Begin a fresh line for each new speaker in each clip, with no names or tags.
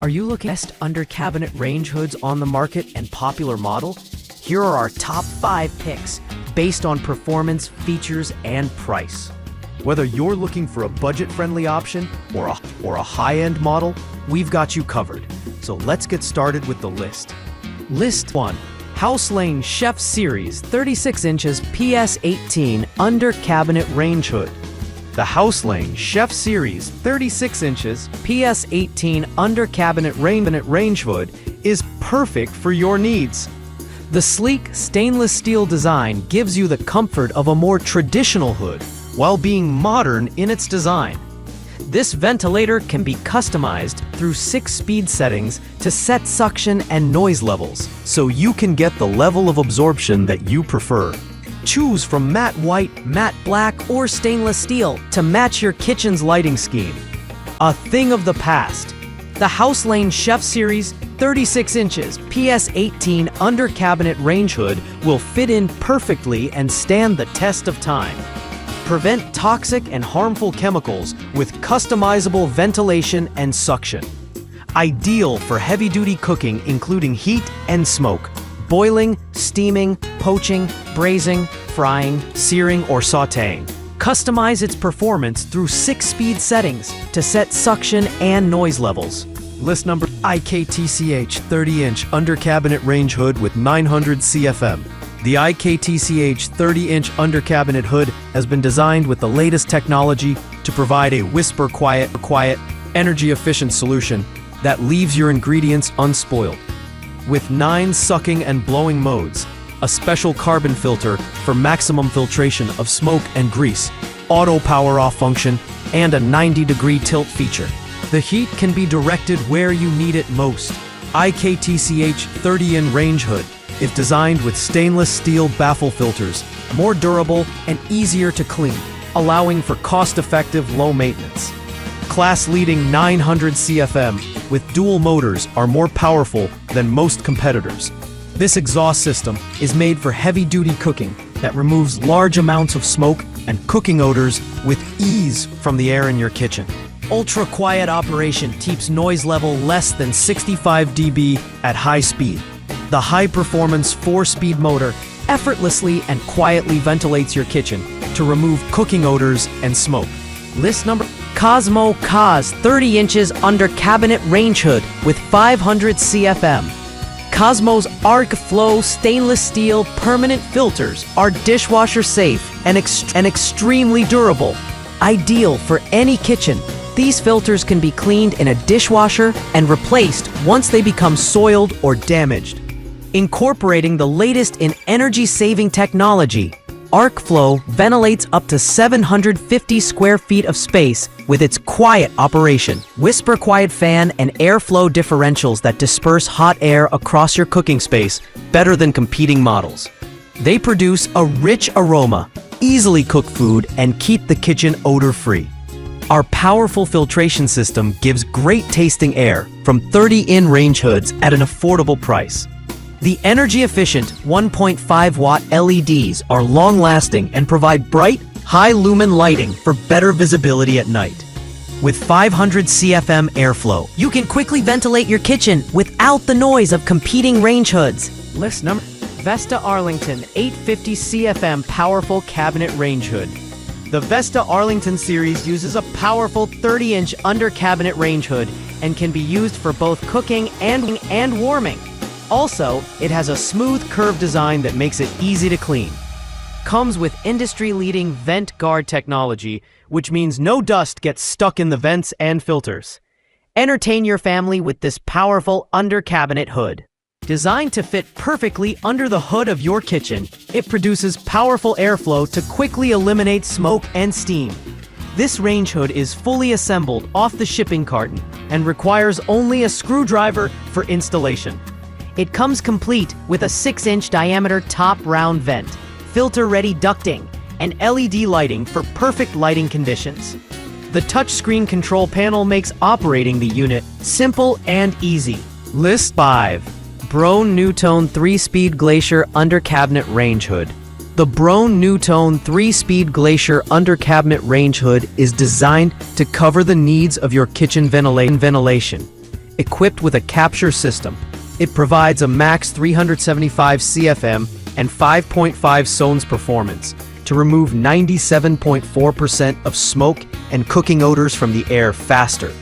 Are you looking at best under-cabinet range hoods on the market and popular model? Here are our top 5 picks based on performance, features, and price. Whether you're looking for a budget-friendly option or a high-end model, we've got you covered. So let's get started with the list. List 1. House Lane Chef Series 36 inches PS18 under-cabinet range hood. The House Lane Chef Series 36 inches PS18 under-cabinet range hood is perfect for your needs. The sleek stainless steel design gives you the comfort of a more traditional hood while being modern in its design. This ventilator can be customized through 6 speed settings to set suction and noise levels, so you can get the level of absorption that you prefer. Choose from matte white, matte black, or stainless steel to match your kitchen's lighting scheme. A thing of the past. The House Lane Chef Series 36 inches PS18 under-cabinet range hood will fit in perfectly and stand the test of time. Prevent toxic and harmful chemicals with customizable ventilation and suction. Ideal for heavy-duty cooking including heat and smoke, boiling, steaming, poaching, braising, frying, searing, or sautéing. Customize its performance through 6 speed settings to set suction and noise levels. List number IKTCH 30-inch under-cabinet range hood with 900 CFM. The IKTCH 30-inch under-cabinet hood has been designed with the latest technology to provide a whisper quiet, energy-efficient solution that leaves your ingredients unspoiled. With 9 sucking and blowing modes, a special carbon filter for maximum filtration of smoke and grease, auto power-off function, and a 90-degree tilt feature. The heat can be directed where you need it most. IKTCH 30-in range hood is designed with stainless steel baffle filters, more durable and easier to clean, allowing for cost-effective low maintenance. Class-leading 900 CFM with dual motors are more powerful than most competitors. This exhaust system is made for heavy-duty cooking that removes large amounts of smoke and cooking odors with ease from the air in your kitchen. Ultra-quiet operation keeps noise level less than 65 dB at high speed. The high-performance 4-speed motor effortlessly and quietly ventilates your kitchen to remove cooking odors and smoke. List number Cosmo Cos 30 inches under cabinet range hood with 500 CFM. Cosmo's Arc Flow stainless steel permanent filters are dishwasher safe and extremely durable. Ideal for any kitchen, these filters can be cleaned in a dishwasher and replaced once they become soiled or damaged. Incorporating the latest in energy-saving technology, ArcFlow ventilates up to 750 square feet of space with its quiet operation, whisper quiet fan and airflow differentials that disperse hot air across your cooking space better than competing models. They produce a rich aroma, easily cook food, and keep the kitchen odor-free. Our powerful filtration system gives great tasting air from 30-in range hoods at an affordable price. The energy-efficient 1.5-watt LEDs are long-lasting and provide bright, high-lumen lighting for better visibility at night. With 500 CFM airflow, you can quickly ventilate your kitchen without the noise of competing range hoods. List number Vesta Arlington 850 CFM Powerful Cabinet Range Hood. The Vesta Arlington series uses a powerful 30-inch under-cabinet range hood and can be used for both cooking and warming. Also, it has a smooth curved design that makes it easy to clean. Comes with industry-leading vent guard technology, which means no dust gets stuck in the vents and filters. Entertain your family with this powerful under-cabinet hood. Designed to fit perfectly under the hood of your kitchen, it produces powerful airflow to quickly eliminate smoke and steam. This range hood is fully assembled off the shipping carton and requires only a screwdriver for installation. It comes complete with a 6-inch diameter top round vent, filter-ready ducting, and LED lighting for perfect lighting conditions. The touchscreen control panel makes operating the unit simple and easy. List 5. Broan NuTone 3-speed Glacier under-cabinet range hood. The Broan NuTone 3-speed Glacier under-cabinet range hood is designed to cover the needs of your kitchen ventilation. equipped with a capture system. It provides a max 375 CFM and 5.5 sones performance to remove 97.4% of smoke and cooking odors from the air faster.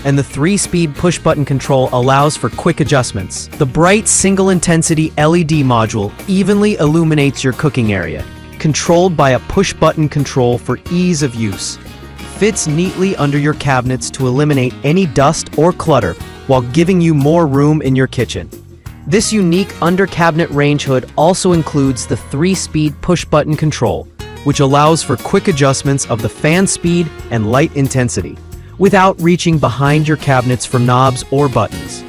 And the 3-speed push-button control allows for quick adjustments. The bright single-intensity LED module evenly illuminates your cooking area, controlled by a push-button control for ease of use. Fits neatly under your cabinets to eliminate any dust or clutter while giving you more room in your kitchen. This unique under-cabinet range hood also includes the 3-speed push-button control, which allows for quick adjustments of the fan speed and light intensity, without reaching behind your cabinets for knobs or buttons.